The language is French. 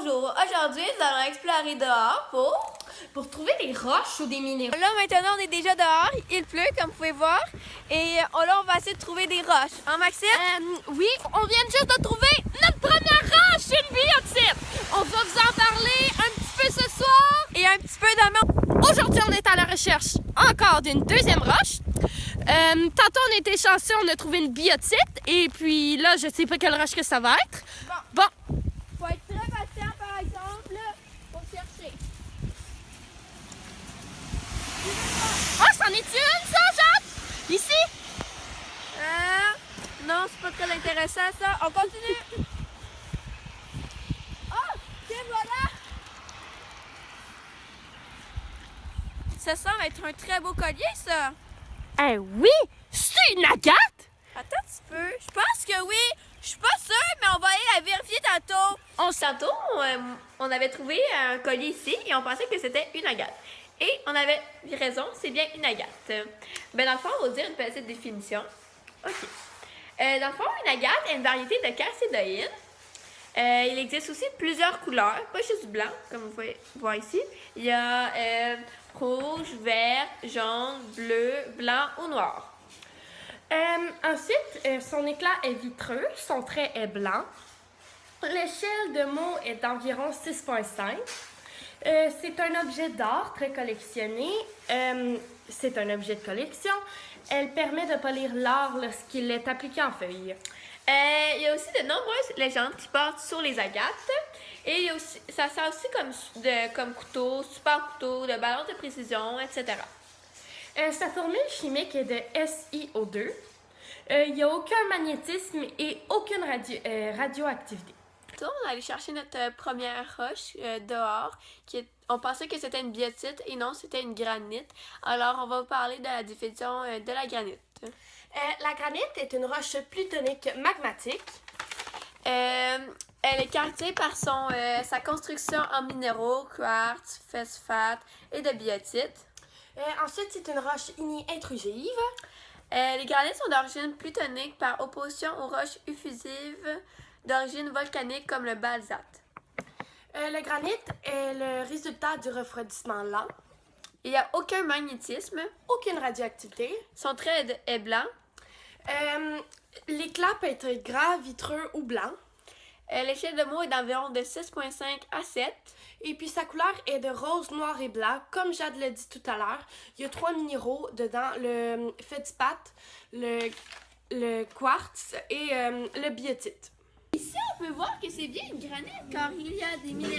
Bonjour, aujourd'hui nous allons explorer dehors pour trouver des roches ou des minéraux. Là maintenant on est déjà dehors, il pleut comme vous pouvez voir et là on va essayer de trouver des roches. Hein Maxime? Oui, on vient juste de trouver notre première roche, une biotite. On va vous en parler un petit peu ce soir. Et un petit peu demain. Aujourd'hui on est à la recherche encore d'une deuxième roche. Tantôt on était chanceux, on a trouvé une biotite et puis là je sais pas quelle roche que ça va être. Bon. Faut être très patient par exemple pour chercher. Ah, c'en est une ça, Jade? Ici? Non, c'est pas très intéressant ça. On continue. Oh, tiens voilà. Ça semble être un très beau collier ça. Eh oui, c'est une agate? Attends un petit peu. Je pense que oui. Je suis pas sûre, mais on va aller la vérifier tantôt. Tantôt, on avait trouvé un collier ici et on pensait que c'était une agate. Et on avait raison, c'est bien une agate. Dans le fond, on va dire une petite définition. OK. Dans le fond, une agate est une variété de calcédoïdes. Il existe aussi plusieurs couleurs, pas juste du blanc, comme vous pouvez voir ici. Il y a rouge, vert, jaune, bleu, blanc ou noir. Ensuite, son éclat est vitreux, son trait est blanc. L'échelle de mot est d'environ 6,5. C'est un objet d'art très collectionné. C'est un objet de collection. Elle permet de polir l'art lorsqu'il est appliqué en feuille. Il y a aussi de nombreuses légendes qui portent sur les agates. Et il y a aussi, ça sert aussi comme couteau, super couteau, de ballon de précision, etc. Sa formule chimique est de SiO2. Il n'y a aucun magnétisme et aucune radioactivité. On est allé chercher notre première roche dehors. On pensait que c'était une biotite et non, c'était une granite. Alors, on va vous parler de la définition de la granite. La granite est une roche plutonique magmatique. Elle est caractérisée par sa construction en minéraux, quartz, phosphate et de biotite. Ensuite, c'est une roche intrusive. Les granites sont d'origine plutonique par opposition aux roches effusives d'origine volcanique comme le basalte. Le granit est le résultat du refroidissement lent. Il n'y a aucun magnétisme. Aucune radioactivité. Son trait est blanc. L'éclat peut être gras, vitreux ou blanc. L'échelle de mot est d'environ de 6,5 à 7. Et puis sa couleur est de rose, noir et blanc. Comme Jade l'a dit tout à l'heure, il y a 3 minéraux dedans, le feldspathe, le quartz et le biotite. Ici, on peut voir que c'est bien une granite car il y a des minéraux